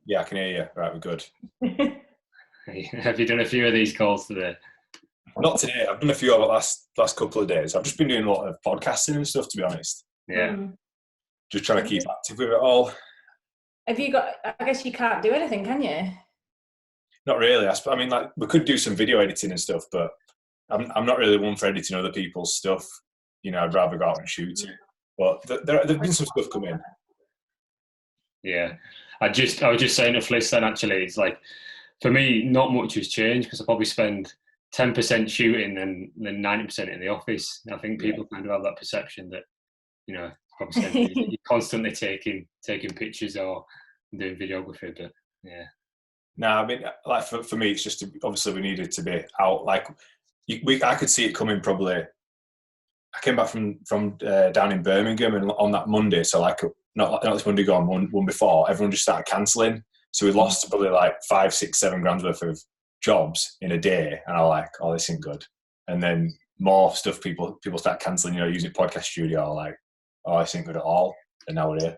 Yeah, I can hear you. Right, we're good. Have you done a few of these calls today? Not today. I've done a few over the last couple of days. I've just been doing a lot of podcasting and stuff, to be honest. Yeah. Just trying to keep active with it all. Have you got, I guess you can't do anything, can you? Not really. I mean, like, we could do some video editing and stuff, but I'm not really one for editing other people's stuff. You know, I'd rather go out and shoot it. But there've been some stuff come in. Yeah. I was just saying to Fliss then, actually, it's like, for me, not much has changed because I probably spend 10% shooting and then 90% in the office. I think people kind of have that perception that, you know, obviously you're constantly taking pictures or doing videography, but yeah. No, I mean, like for me, it's just obviously we needed to be out. Like, I could see it coming probably. I came back from down in Birmingham, and on that Monday, so like not this Monday gone, one before, everyone just started cancelling. So we lost probably like 5, 6, 7 grand worth of jobs in a day, and I was like, oh, this isn't good. And then more stuff, people start cancelling. You know, using podcast studio, I'm like, oh, this ain't good at all. And now we're here.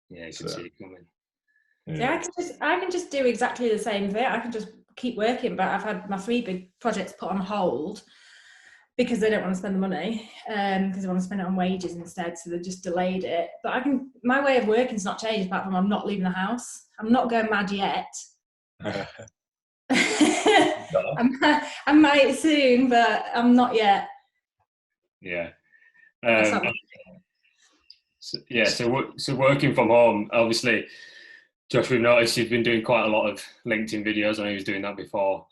Yeah, you can see it coming. Yeah, I can just do exactly the same thing. I can just keep working, but I've had my 3 big projects put on hold because they don't want to spend the money, because they want to spend it on wages instead, so they just delayed it. But my way of working's not changed, apart from I'm not leaving the house. I'm not going mad yet. I might soon, but I'm not yet. Yeah. So working from home, obviously, Josh, we've noticed you've been doing quite a lot of LinkedIn videos. I know you was doing that before.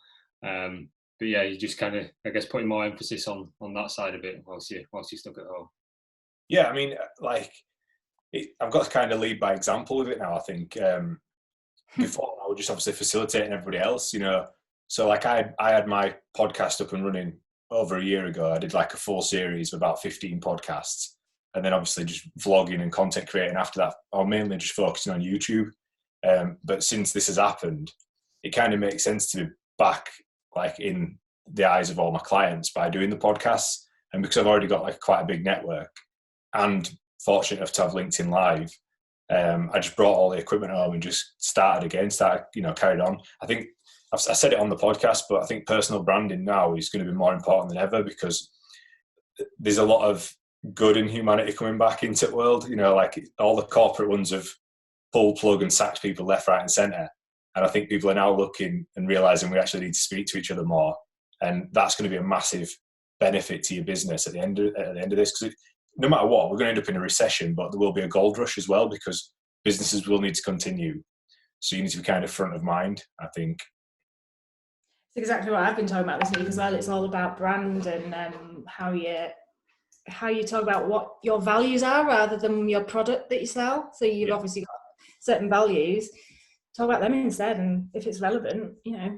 But yeah, you just kind of, I guess, putting more emphasis on that side of it whilst you're stuck at home. Yeah, I mean, like, I've got to kind of lead by example with it now, I think. Before, I was just obviously facilitating everybody else, you know. So, like, I had my podcast up and running over a year ago. I did, like, a full series of about 15 podcasts. And then, obviously, just vlogging and content creating after that. I was mainly just focusing on YouTube. But since this has happened, it kind of makes sense to be back, like, in the eyes of all my clients by doing the podcasts. And because I've already got, like, quite a big network and fortunate enough to have LinkedIn Live, I just brought all the equipment home and just started, carried on. I think I said it on the podcast, but I think personal branding now is going to be more important than ever because there's a lot of good and humanity coming back into the world. You know, like all the corporate ones have pulled plug and sacked people left, right and centre. And I think people are now looking and realising we actually need to speak to each other more. And that's going to be a massive benefit to your business at the end of this, because no matter what, we're going to end up in a recession, but there will be a gold rush as well because businesses will need to continue. So you need to be kind of front of mind, I think. It's exactly what I've been talking about this week as well. It's all about brand and how you talk about what your values are rather than your product that you sell. So you've obviously got certain values. Talk about them instead, and if it's relevant, you know.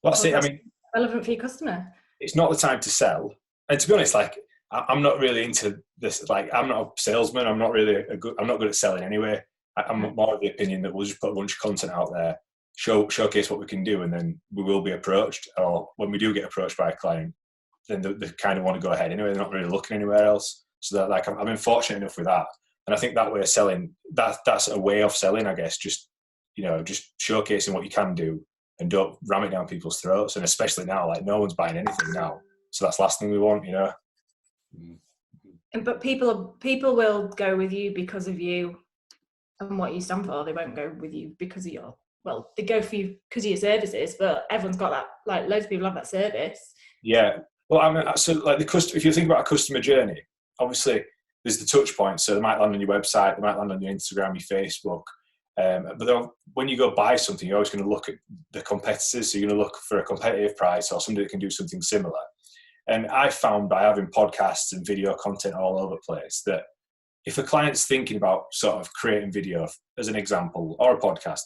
Well, that's it. I mean, relevant for your customer. It's not the time to sell. And to be honest, like, I'm not really into this. Like, I'm not a salesman. I'm not good at selling anyway. I'm more of the opinion that we'll just put a bunch of content out there, showcase what we can do, and then we will be approached. Or when we do get approached by a client, then they kind of want to go ahead anyway. They're not really looking anywhere else. So that, like, I've been fortunate enough with that. And I think that way of selling, that's a way of selling, I guess. Just showcasing what you can do and don't ram it down people's throats. And especially now, like, no one's buying anything now. So that's the last thing we want, you know. But people will go with you because of you and what you stand for. They won't go with you because of they go for you because of your services, but everyone's got that, like, loads of people have that service. Yeah. Well, I mean, so, like, if you think about a customer journey, obviously there's the touch points. So they might land on your website, they might land on your Instagram, your Facebook. But when you go buy something, you're always going to look at the competitors. So you're going to look for a competitive price or somebody that can do something similar. And I found by having podcasts and video content all over the place that if a client's thinking about sort of creating video, as an example, or a podcast,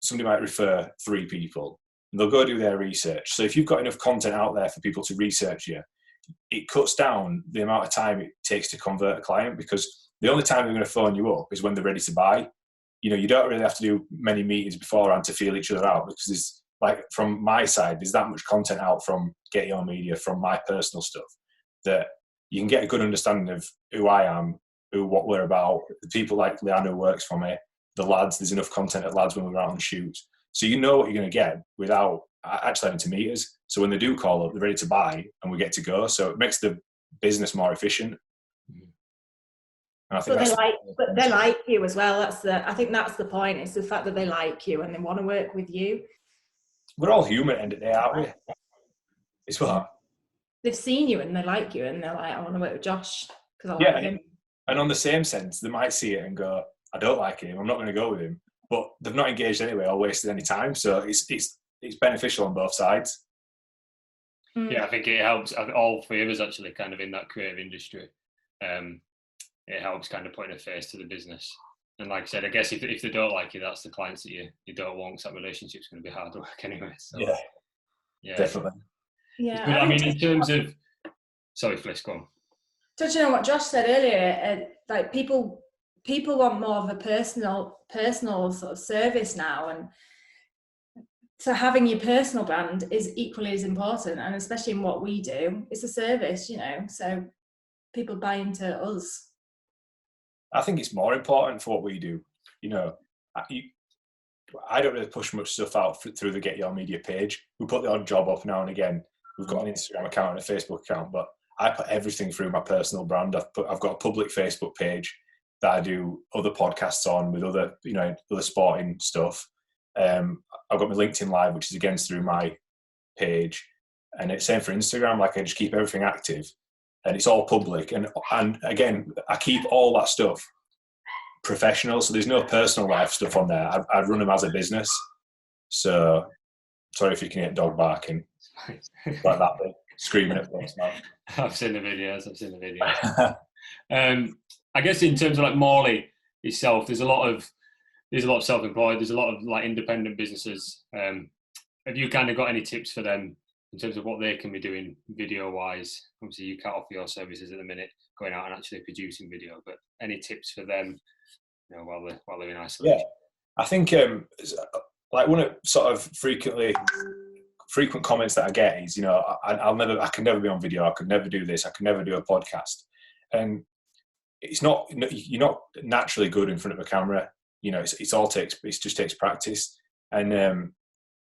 somebody might refer 3 people and they'll go do their research. So if you've got enough content out there for people to research you, it cuts down the amount of time it takes to convert a client, because the only time they're going to phone you up is when they're ready to buy. You know, you don't really have to do many meetings beforehand to feel each other out, because there's, like, from my side, there's that much content out from Get Your Media, from my personal stuff, that you can get a good understanding of who I am, what we're about, the people like Leanne who works for me, the lads. There's enough content at lads when we're out on shoots. So you know what you're going to get without actually having to meet us. So when they do call up, they're ready to buy and we get to go. So it makes the business more efficient. And I think but they like you as well. I think that's the point. It's the fact that they like you and they want to work with you. We're all human at the end of the day, aren't we? It's what? They've seen you and they like you and they're like, I want to work with Josh because I like him. And on the same sense, they might see it and go, I don't like him, I'm not going to go with him. But they've not engaged anyway or wasted any time. So it's beneficial on both sides. Yeah, I think it helps. All three of us actually kind of in that creative industry. It helps kind of putting a face to the business. And like I said, I guess if they don't like you, that's the clients that you don't want, because that relationship's going to be hard work anyway. So, yeah, definitely. Yeah, I mean, in terms of, sorry, Fliss, go on. Touching on what Josh said earlier, like people want more of a personal sort of service now, and so having your personal brand is equally as important. And especially in what we do, it's a service, so people buy into us. I think it's more important for what we do. I don't really push much stuff out through the Get Your Media page. We put the odd job up now and again. We've got an Instagram account and a Facebook account, but I put everything through my personal brand. I've got a public Facebook page that I do other podcasts on with other sporting stuff. I've got my LinkedIn Live, which is again through my page, and it's same for Instagram. Like I just keep everything active, and it's all public. And again, I keep all that stuff professional, so there's no personal life stuff on there. I run them as a business. So sorry if you can hear dog barking like that, but screaming at us, man. I've seen the videos. I guess in terms of like Morley itself, there's a lot of self-employed. There's a lot of like independent businesses. Have you kind of got any tips for them in terms of what they can be doing video-wise? Obviously, you can't offer your services at the minute, going out and actually producing video. But any tips for them, while they're in isolation? Yeah, I think like one of sort of frequent comments that I get is, I can never be on video. I could never do this. I could never do a podcast. And it's not, you're not naturally good in front of a camera. It just takes practice. And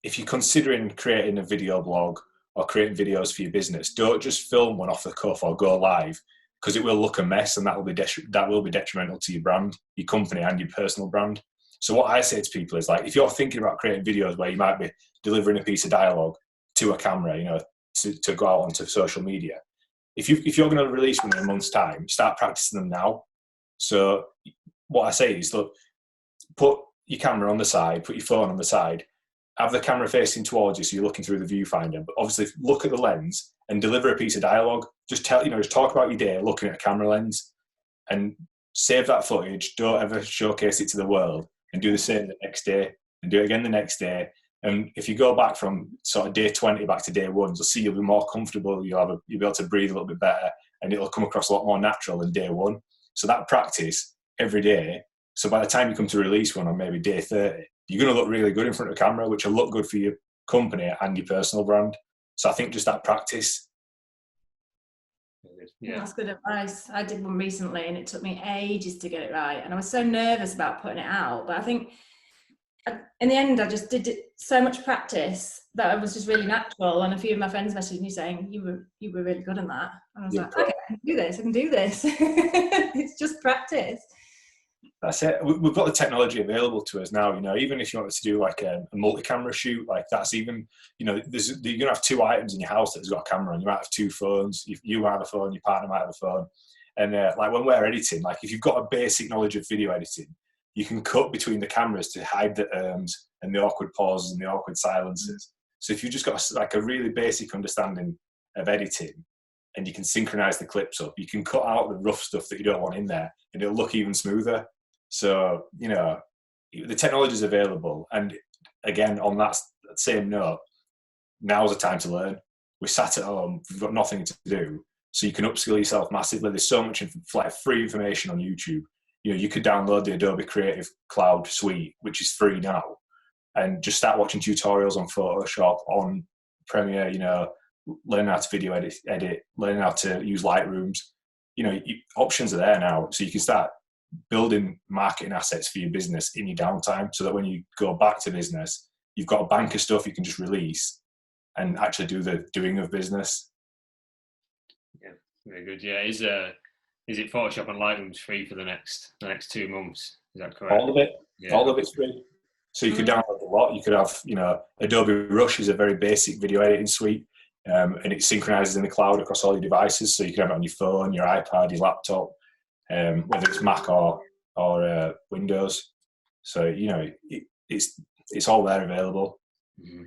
if you're considering creating a video blog or creating videos for your business, don't just film one off the cuff or go live, because it will look a mess, and that will be detrimental to your brand, your company, and your personal brand. So what I say to people is, like, if you're thinking about creating videos where you might be delivering a piece of dialogue to a camera, to go out onto social media, if you're going to release one in a month's time, start practicing them now. So what I say is, look, put your camera on the side, put your phone on the side, have the camera facing towards you so you're looking through the viewfinder, but obviously look at the lens and deliver a piece of dialogue. Just talk about your day looking at a camera lens, and save that footage. Don't ever showcase it to the world, and do the same the next day, and do it again the next day. And if you go back from sort of day 20 back to day 1, you'll see you'll be more comfortable. You'll be able to breathe a little bit better, and it'll come across a lot more natural than day 1. So that practice every day. So by the time you come to release one on maybe day 30, you're going to look really good in front of the camera, which will look good for your company and your personal brand. So I think just that practice. Yeah, that's good advice. I did one recently and it took me ages to get it right, and I was so nervous about putting it out, but I think in the end I just did it so much practice that it was just really natural. And a few of my friends messaged me saying you were really good in that, and I was like, okay, I can do this it's just practice. That's it. We've got the technology available to us now. Even if you wanted to do like a multi-camera shoot, like that's even, you're going to have 2 items in your house that's got a camera on. You might have 2 phones. You might have a phone, your partner might have a phone. And like when we're editing, like if you've got a basic knowledge of video editing, you can cut between the cameras to hide the and the awkward pauses and the awkward silences. So if you've just got like a really basic understanding of editing, and you can synchronize the clips up, you can cut out the rough stuff that you don't want in there, and it'll look even smoother. So, the technology is available. And again, on that same note, now's the time to learn. We're sat at home, we've got nothing to do. So you can upskill yourself massively. There's so much like free information on YouTube. You could download the Adobe Creative Cloud Suite, which is free now, and just start watching tutorials on Photoshop, on Premiere, learn how to video edit, learn how to use Lightrooms. Options are there now. So you can start building marketing assets for your business in your downtime, so that when you go back to business, you've got a bank of stuff you can just release and actually do the doing of business. Yeah, very good. Yeah, is it Photoshop and Lightroom's free for the next 2 months? Is that correct? All of it. Yeah. All of it's free. So you could download a lot. You could have, Adobe Rush is a very basic video editing suite, and it synchronizes in the cloud across all your devices. So you can have it on your phone, your iPad, your laptop, whether it's Mac or Windows. So it's all there available. Mm-hmm.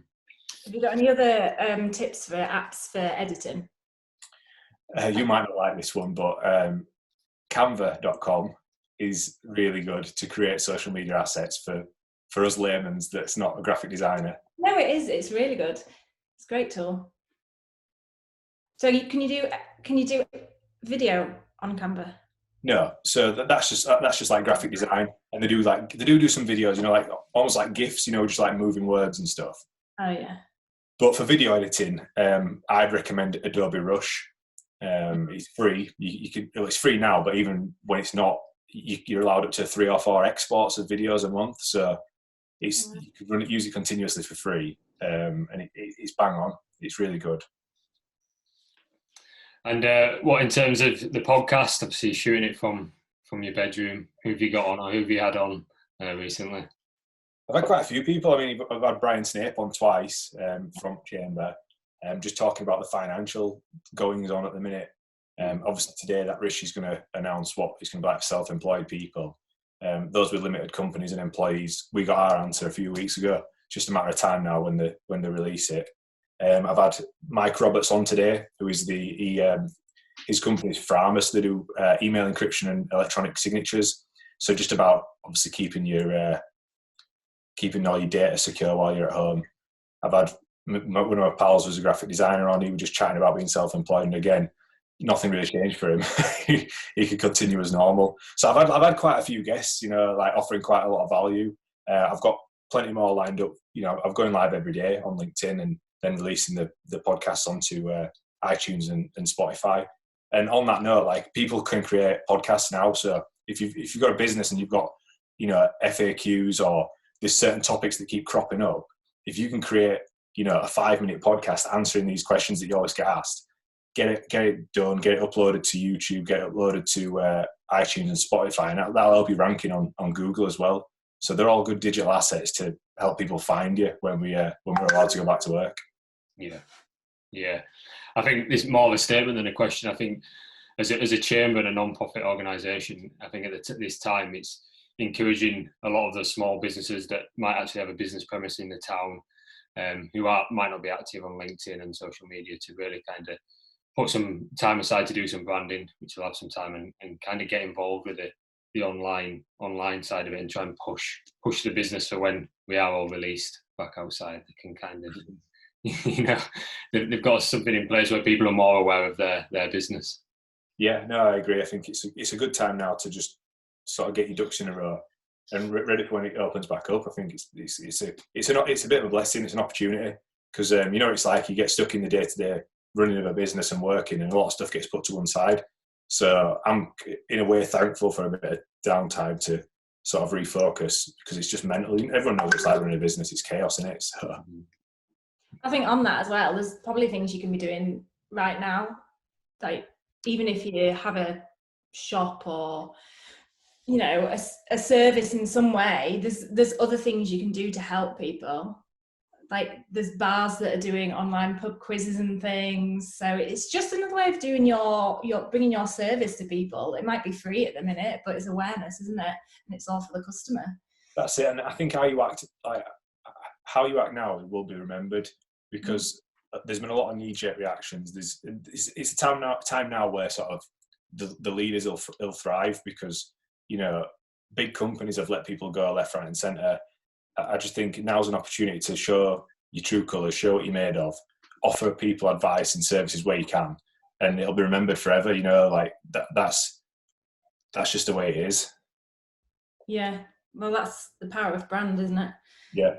Have you got any other tips for apps for editing? You might not like this one, but Canva.com is really good to create social media assets for us laymen that's not a graphic designer. No, it is. It's really good. It's a great tool. So can you do video on Canva? No, so that's just like graphic design, and they do some videos, like almost like GIFs, just like moving words and stuff. Oh yeah. But for video editing, I'd recommend Adobe Rush. It's free. It's free now, but even when it's not, you're allowed up to 3 or 4 exports of videos a month. So you can use it continuously for free, and it's bang on. It's really good. And what in terms of the podcast? Obviously, shooting it from your bedroom. Who have you got on, or who have you had on recently? I've had quite a few people. I mean, I've had Brian Snape on twice from Chamber, just talking about the financial goings on at the minute. Obviously, today that Rishi's going to announce what he's going to be like for self-employed people. Those with limited companies and employees, we got our answer a few weeks ago. It's just a matter of time now when they release it. I've had Mike Roberts on today, who is his company's Framus. They do email encryption and electronic signatures. So just about obviously keeping all your data secure while you're at home. I've had one of my pals was a graphic designer on. He was just chatting about being self-employed, and again, nothing really changed for him. he could continue as normal. So I've had quite a few guests, like offering quite a lot of value. I've got plenty more lined up. I'm going live every day on LinkedIn and then releasing the podcasts onto iTunes and Spotify. And on that note, like, people can create podcasts now. So if you've got a business and you've got FAQs, or there's certain topics that keep cropping up, if you can create a 5-minute podcast answering these questions that you always get asked, get it done, get it uploaded to YouTube, get it uploaded to iTunes and Spotify, and that'll help you ranking on Google as well. So they're all good digital assets to help people find you when we're allowed to go back to work. Yeah. I think it's more of a statement than a question. I think as a chamber and a non-profit organisation, I think at this time it's encouraging a lot of the small businesses that might actually have a business premise in the town, who might not be active on LinkedIn and social media, to really kind of put some time aside to do some branding, which will have some time, and kind of get involved with the online side of it, and try and push the business for when we are all released back outside. They can kind of, they've got something in place where people are more aware of their business. Yeah, no, I agree. I think it's a good time now to just sort of get your ducks in a row and ready for when it opens back up. I think it's a bit of a blessing. It's an opportunity, because it's like you get stuck in the day-to-day running of a business and working, and a lot of stuff gets put to one side. So I'm in a way thankful for a bit of downtime to sort of refocus, because it's just mental. Everyone knows it's like running a business. It's chaos in it. So I think on that as well, there's probably things you can be doing right now. Like, even if you have a shop or a service in some way, there's other things you can do to help people. Like, there's bars that are doing online pub quizzes and things. So it's just another way of doing your bringing your service to people. It might be free at the minute, but it's awareness, isn't it? And it's all for the customer. That's it. And I think how you act now will be remembered, because there's been a lot of knee-jerk reactions. It's a time now where sort of the leaders will thrive, because big companies have let people go left, right, and centre. I just think now's an opportunity to show your true colours, show what you're made of, offer people advice and services where you can, and it'll be remembered forever. Like that's just the way it is. Yeah, well, that's the power of brand, isn't it? Yeah.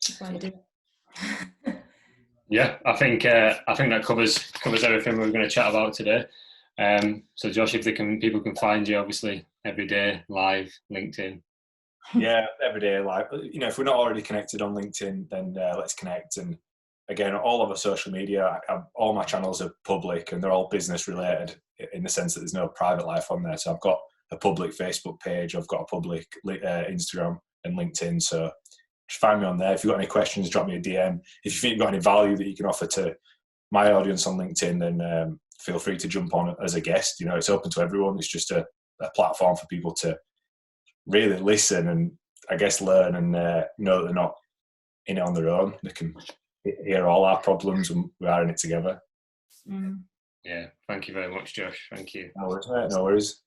That's why you do it. Yeah, I think that covers everything we were going to chat about today. So Josh, if people can find you, obviously every day live, LinkedIn. Yeah, every day live. You know, if we're not already connected on LinkedIn, then let's connect. And again, all of our social media, all my channels are public and they're all business related in the sense that there's no private life on there. So I've got a public Facebook page, I've got a public Instagram and LinkedIn. So just find me on there. If you've got any questions, drop me a DM. If you think you've got any value that you can offer to my audience on LinkedIn, then feel free to jump on as a guest. You know, it's open to everyone. It's just a platform for people to really listen and I guess learn and know that they're not in it on their own. They can hear all our problems and we are in it together. Yeah, thank you very much, Josh. Thank you. No worries, mate. No worries.